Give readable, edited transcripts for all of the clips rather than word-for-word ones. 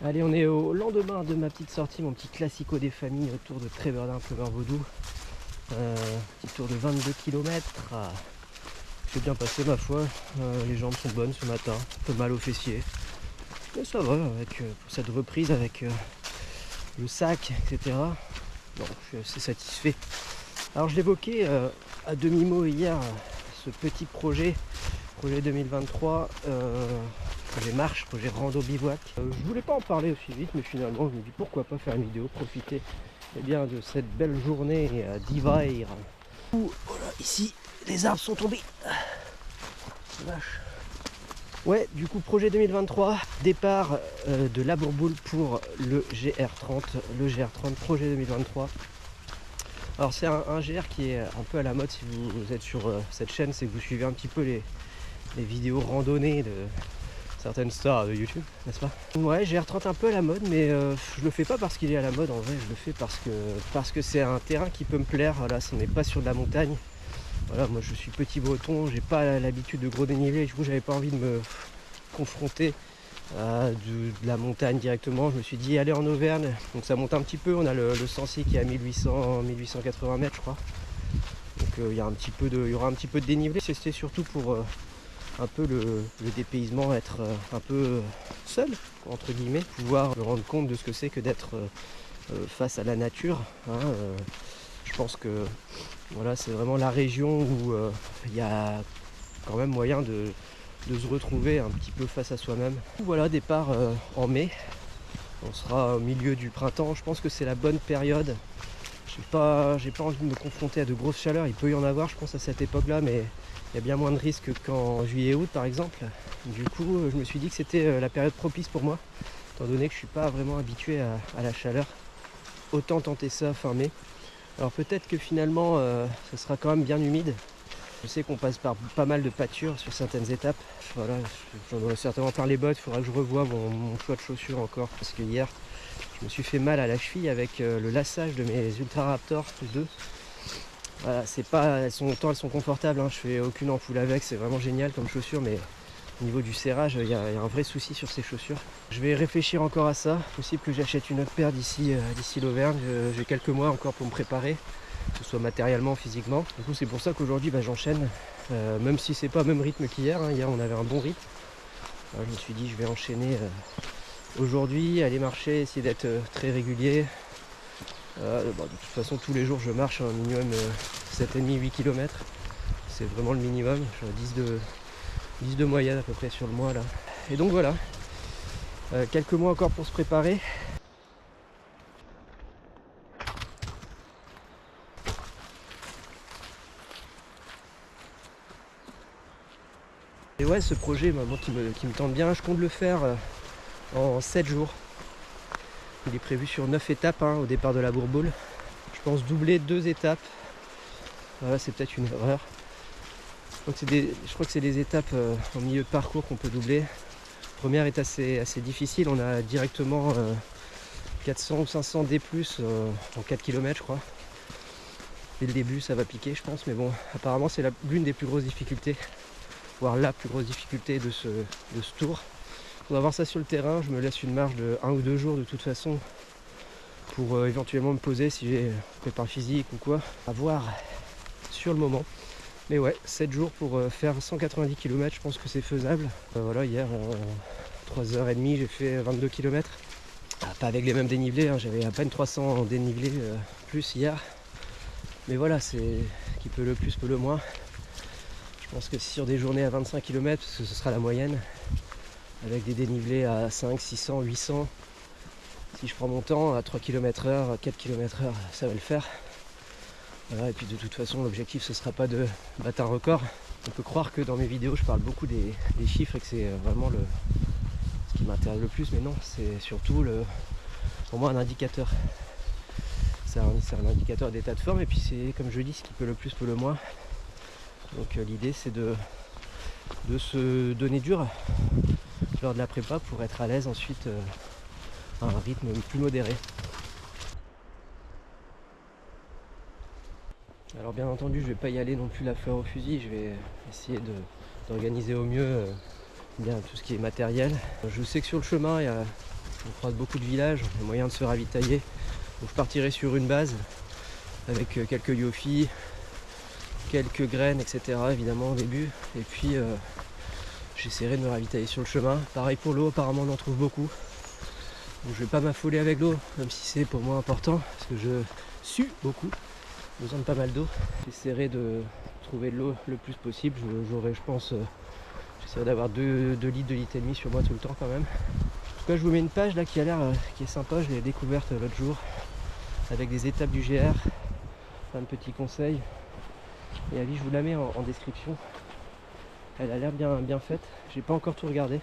Allez, on est au lendemain de ma petite sortie, mon petit classico des familles autour de Tréverdun, Pleumeur-Vaudou. Petit tour de 22 km. C'est bien passé ma foi, les jambes sont bonnes ce matin, un peu mal aux fessiers. Mais ça va avec pour cette reprise avec le sac, etc. Bon, je suis assez satisfait. Alors je l'évoquais à demi-mot hier, ce petit projet 2023, projet marche, projet rando bivouac. Je voulais pas en parler aussi vite, mais finalement je me dis pourquoi pas faire une vidéo, profiter bien, de cette belle journée d'hiver. Voilà, ici les arbres sont tombés. Vache. Ouais, du coup projet 2023, départ de La Bourboule pour le GR30, projet 2023. Alors c'est un GR qui est un peu à la mode si vous êtes sur cette chaîne, c'est que vous suivez un petit peu les vidéos randonnées de certaines stars de YouTube, n'est-ce pas? Ouais, GR30 un peu à la mode, mais je le fais pas parce qu'il est à la mode, en vrai je le fais parce que c'est un terrain qui peut me plaire. Voilà, on n'est pas sur de la montagne. Voilà, moi je suis petit breton, j'ai pas l'habitude de gros dénivelé, du coup j'avais pas envie de me confronter à de la montagne directement. Je me suis dit aller en Auvergne, donc ça monte un petit peu, on a le Sancy qui est à 1880 mètres je crois. Donc il y aura un petit peu de dénivelé. C'était surtout pour un peu le dépaysement, être un peu seul, entre guillemets, pouvoir me rendre compte de ce que c'est que d'être face à la nature. Je pense que voilà, c'est vraiment la région où il y a quand même moyen de se retrouver un petit peu face à soi-même. Voilà, départ en mai. On sera au milieu du printemps. Je pense que c'est la bonne période. J'ai pas envie de me confronter à de grosses chaleurs. Il peut y en avoir, je pense, à cette époque-là, mais il y a bien moins de risques qu'en juillet-août, par exemple. Du coup, je me suis dit que c'était la période propice pour moi, étant donné que je suis pas vraiment habitué à la chaleur. Autant tenter ça fin mai. Alors peut-être que finalement, ce sera quand même bien humide. Je sais qu'on passe par pas mal de pâtures sur certaines étapes. Voilà, j'en aurais certainement par les bottes. Il faudra que je revoie mon choix de chaussures encore. Parce que hier, je me suis fait mal à la cheville avec le lassage de mes Ultra Raptor 2. Voilà, elles sont confortables, hein. Je fais aucune ampoule avec, c'est vraiment génial comme chaussures, mais au niveau du serrage, il y a un vrai souci sur ces chaussures. Je vais réfléchir encore à ça. Possible que j'achète une autre paire d'ici l'Auvergne. J'ai quelques mois encore pour me préparer, que ce soit matériellement, physiquement. Du coup, c'est pour ça qu'aujourd'hui, j'enchaîne, même si c'est pas le même rythme qu'hier. Hier, on avait un bon rythme. Alors, je me suis dit, je vais enchaîner aujourd'hui, aller marcher, essayer d'être très régulier. De toute façon, tous les jours, je marche un minimum 7,5-8 km. C'est vraiment le minimum. Je suis à 10 de moyenne à peu près sur le mois là. Et donc voilà, quelques mois encore pour se préparer. Et ouais, ce projet moi, qui me tente bien, je compte le faire en 7 jours. Il est prévu sur 9 étapes au départ de la Bourboule. Je pense doubler 2 étapes. Voilà, c'est peut-être une erreur. Je crois que c'est des étapes en milieu de parcours qu'on peut doubler. La première est assez difficile, on a directement 400 ou 500 D+, en 4 km je crois. Dès le début ça va piquer je pense, mais bon, apparemment c'est l'une des plus grosses difficultés, voire la plus grosse difficulté de ce tour. Pour avoir ça sur le terrain, je me laisse une marge de 1 ou 2 jours de toute façon pour éventuellement me poser si j'ai prépa physique ou quoi, à voir sur le moment. Mais ouais, 7 jours pour faire 190 km, je pense que c'est faisable. Voilà, hier, en 3h30, j'ai fait 22 km. Pas avec les mêmes dénivelés, j'avais à peine 300 en dénivelé plus hier. Mais voilà, c'est qui peut le plus, peut le moins. Je pense que sur des journées à 25 km, parce que ce sera la moyenne, avec des dénivelés à 5, 600, 800, si je prends mon temps, à 3 km/h, 4 km/h, ça va le faire. Voilà, et puis de toute façon l'objectif ce sera pas de battre un record. On peut croire que dans mes vidéos je parle beaucoup des chiffres et que c'est vraiment ce qui m'intéresse le plus, mais non, c'est surtout pour moi un indicateur. C'est un indicateur d'état de forme, et puis c'est comme je dis, ce qui peut le plus peut le moins. Donc l'idée c'est de se donner dur lors de la prépa pour être à l'aise ensuite à un rythme plus modéré. Alors bien entendu, je vais pas y aller non plus la fleur au fusil, je vais essayer d'organiser au mieux bien tout ce qui est matériel. Je sais que sur le chemin, il y a On croise beaucoup de villages, il y a moyen de se ravitailler. Donc je partirai sur une base avec quelques yofi, quelques graines, etc. évidemment au début. Et puis j'essaierai de me ravitailler sur le chemin. Pareil pour l'eau, apparemment on en trouve beaucoup. Donc je vais pas m'affoler avec l'eau, même si c'est pour moi important, parce que je sue beaucoup, j'ai besoin de pas mal d'eau. J'essaierai de trouver de l'eau le plus possible. J'aurai, je pense, j'essaierai d'avoir 2 litres, 2 litres et demi sur moi tout le temps quand même. En tout cas je vous mets une page là qui a l'air qui est sympa, je l'ai découverte l'autre jour, avec des étapes du GR, plein de petits conseils. Et Ali, je vous la mets en description. Elle a l'air bien faite, j'ai pas encore tout regardé.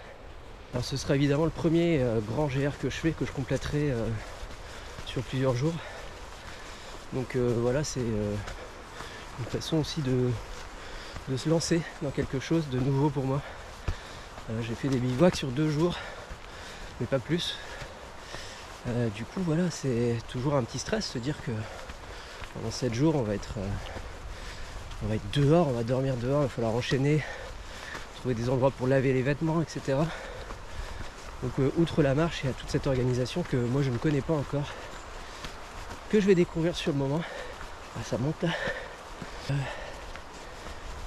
Alors ce sera évidemment le premier grand GR que je fais, que je compléterai sur plusieurs jours. Donc voilà, c'est une façon aussi de se lancer dans quelque chose de nouveau pour moi. J'ai fait des bivouacs sur 2 jours, mais pas plus. Du coup voilà, c'est toujours un petit stress se dire que pendant 7 jours on va être dehors, on va dormir dehors, il va falloir enchaîner, trouver des endroits pour laver les vêtements, etc. Donc outre la marche, il y a toute cette organisation que moi je ne connais pas encore, que je vais découvrir sur le moment. Ah, ça monte là.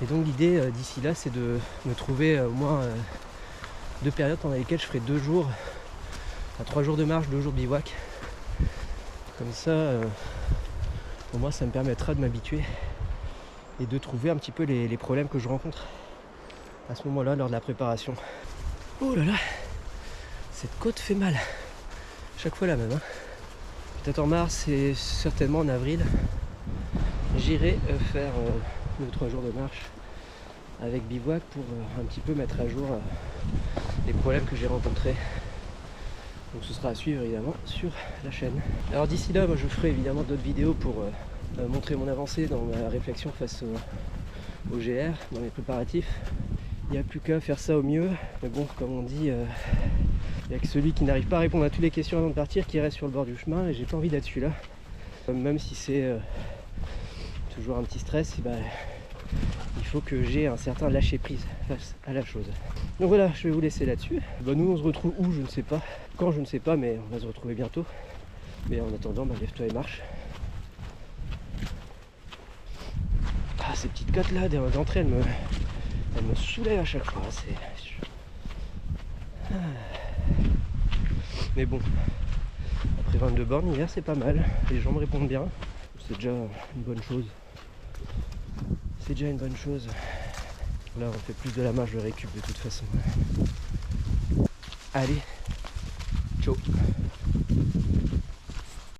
Et donc l'idée d'ici là, c'est de me trouver au moins 2 périodes pendant lesquelles je ferai 2 jours, 3 jours de marche, 2 jours de bivouac. Comme ça, pour moi ça me permettra de m'habituer et de trouver un petit peu les problèmes que je rencontre à ce moment-là lors de la préparation. Oh là là, cette côte fait mal, chaque fois la même. Peut-être en mars et certainement en avril, j'irai faire 2 ou 3 jours de marche avec bivouac pour un petit peu mettre à jour les problèmes que j'ai rencontrés. Donc ce sera à suivre évidemment sur la chaîne. Alors d'ici là, moi je ferai évidemment d'autres vidéos pour montrer mon avancée dans ma réflexion face au GR, dans mes préparatifs. Il n'y a plus qu'à faire ça au mieux. Mais bon, comme on dit, il n'y a que celui qui n'arrive pas à répondre à toutes les questions avant de partir qui reste sur le bord du chemin, et j'ai pas envie d'être celui-là. Même si c'est toujours un petit stress, il faut que j'ai un certain lâcher prise face à la chose. Donc voilà, je vais vous laisser là-dessus. Nous on se retrouve où, je ne sais pas. Quand, je ne sais pas, mais on va se retrouver bientôt. Mais en attendant, lève-toi et marche. Ah, ces petites côtes là d'entrée, elles me soulèvent à chaque fois. Mais bon, après 22 bornes hier, c'est pas mal. Les gens me répondent bien. C'est déjà une bonne chose. C'est déjà une bonne chose. Là, on fait plus de la marche de récup de toute façon. Allez, ciao.